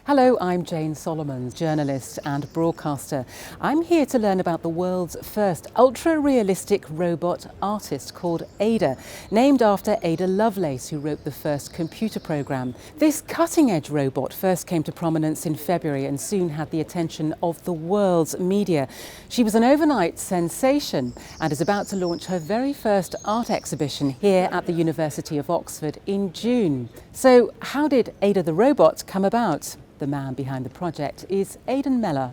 Hello, I'm Jane Solomons, journalist and broadcaster. I'm here to learn about the world's first ultra-realistic robot artist called Ada, named after Ada Lovelace, who wrote the first computer program. This cutting-edge robot first came to prominence in February and soon had the attention of the world's media. She was an overnight sensation and is about to launch her very first art exhibition here at the University of Oxford in June. So how did Ada the robot come about? The man behind the project is Aidan Mellor.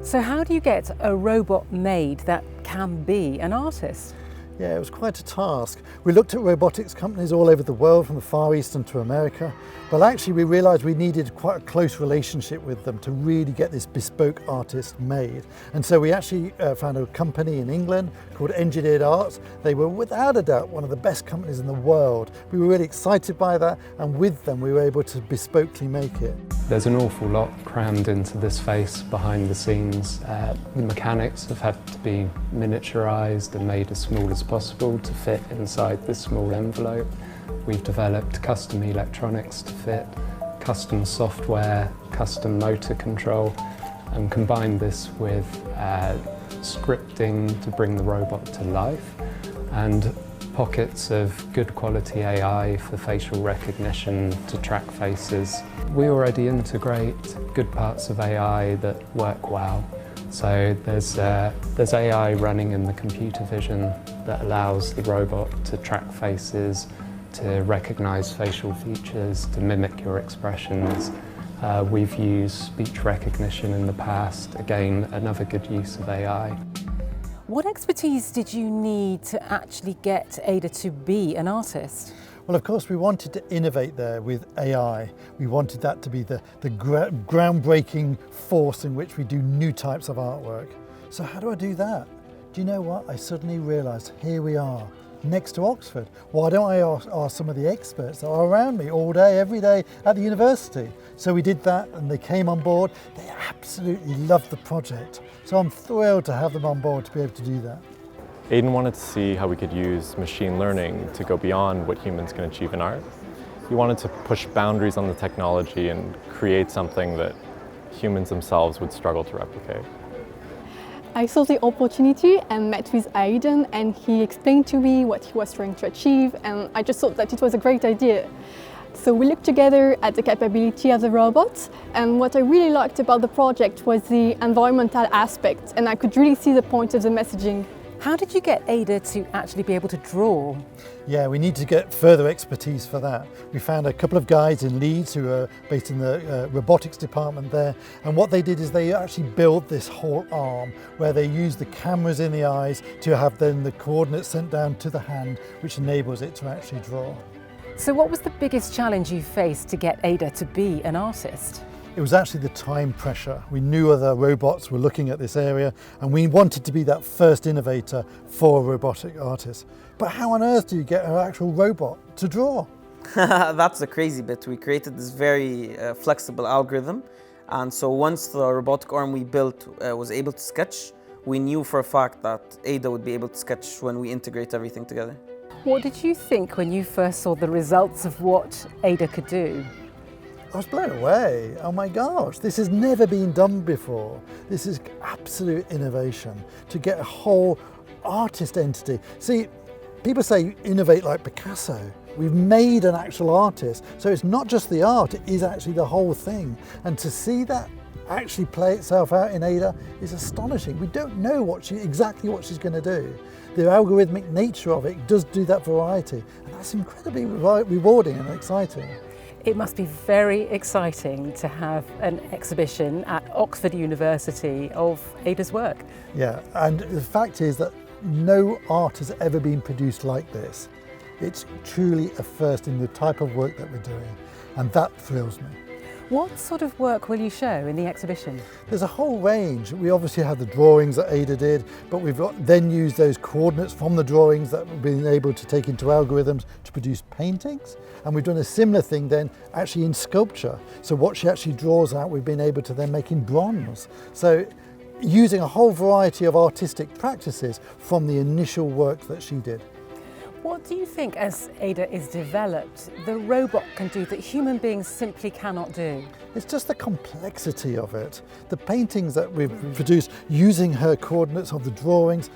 So how do you get a robot made that can be an artist? Yeah, it was quite a task. We looked at robotics companies all over the world, from the Far East and to America, but actually we realised we needed quite a close relationship with them to really get this bespoke artist made. And so we actually found a company in England called Engineered Arts. They were without a doubt one of the best companies in the world. We were really excited by that, and with them we were able to bespokely make it. There's an awful lot crammed into this face behind the scenes. The mechanics have had to be miniaturised and made as small as possible to fit inside this small envelope. We've developed custom electronics to fit, custom software, custom motor control, and combined this with scripting to bring the robot to life, and pockets of good quality AI for facial recognition to track faces. We already integrate good parts of AI that work well. So there's AI running in the computer vision that allows the robot to track faces, to recognise facial features, to mimic your expressions. We've used speech recognition in the past, again, another good use of AI. What expertise did you need to actually get Ada to be an artist? Well, of course, we wanted to innovate there with AI. We wanted that to be the groundbreaking force in which we do new types of artwork. So how do I do that? Do you know what? I suddenly realised, here we are, next to Oxford. Why don't I ask some of the experts that are around me all day, every day at the university? So we did that, and they came on board. They absolutely loved the project. So I'm thrilled to have them on board to be able to do that. Aidan wanted to see how we could use machine learning to go beyond what humans can achieve in art. He wanted to push boundaries on the technology and create something that humans themselves would struggle to replicate. I saw the opportunity and met with Aidan, and he explained to me what he was trying to achieve, and I just thought that it was a great idea. So we looked together at the capability of the robot, and what I really liked about the project was the environmental aspect, and I could really see the point of the messaging. How did you get Ada to actually be able to draw? Yeah, we need to get further expertise for that. We found a couple of guys in Leeds who are based in the robotics department there, and what they did is they actually built this whole arm where they used the cameras in the eyes to have then the coordinates sent down to the hand, which enables it to actually draw. So what was the biggest challenge you faced to get Ada to be an artist? It was actually the time pressure. We knew other robots were looking at this area, and we wanted to be that first innovator for a robotic artist. But how on earth do you get an actual robot to draw? That's the crazy bit. We created this very flexible algorithm, and so once the robotic arm we built was able to sketch, we knew for a fact that Ada would be able to sketch when we integrate everything together. What did you think when you first saw the results of what Ada could do? I was blown away. Oh my gosh, this has never been done before. This is absolute innovation to get a whole artist entity. See, people say innovate like Picasso. We've made an actual artist. So it's not just the art, it is actually the whole thing. And to see that actually play itself out in Ada is astonishing. We don't know exactly what she's going to do. The algorithmic nature of it does do that variety, and that's incredibly rewarding and exciting. It must be very exciting to have an exhibition at Oxford University of Ada's work. Yeah, and the fact is that no art has ever been produced like this. It's truly a first in the type of work that we're doing, and that thrills me. What sort of work will you show in the exhibition? There's a whole range. We obviously have the drawings that Ada did, but we've then used those coordinates from the drawings that we've been able to take into algorithms to produce paintings. And we've done a similar thing then actually in sculpture. So what she actually draws out, we've been able to then make in bronze. So using a whole variety of artistic practices from the initial work that she did. What do you think, as Ada is developed, the robot can do that human beings simply cannot do? It's just the complexity of it. The paintings that we've produced using her coordinates of the drawings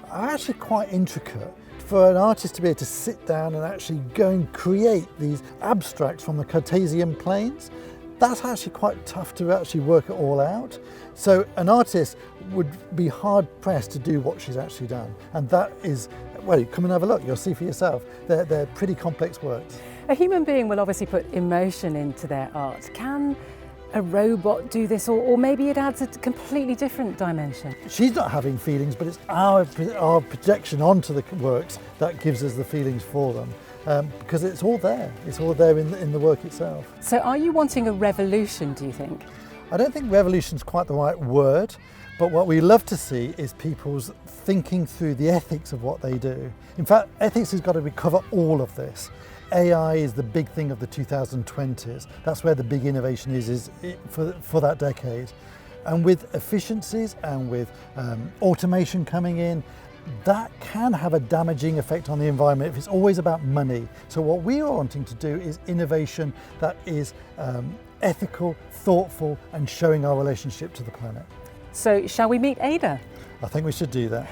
are actually quite intricate. For an artist to be able to sit down and actually go and create these abstracts from the Cartesian planes, that's actually quite tough to actually work it all out. So an artist would be hard pressed to do what she's actually done. And that is, well, come and have a look, you'll see for yourself. They're pretty complex works. A human being will obviously put emotion into their art. Can a robot do this, or maybe it adds a completely different dimension? She's not having feelings, but it's our projection onto the works that gives us the feelings for them. Because it's all there. It's all there in the work itself. So are you wanting a revolution, do you think? I don't think revolution's quite the right word, but what we love to see is people's thinking through the ethics of what they do. In fact, ethics has got to recover all of this. AI is the big thing of the 2020s. That's where the big innovation is for that decade. And with efficiencies and with automation coming in, that can have a damaging effect on the environment if it's always about money. So what we are wanting to do is innovation that is ethical, thoughtful, and showing our relationship to the planet. So shall we meet Ada? I think we should do that.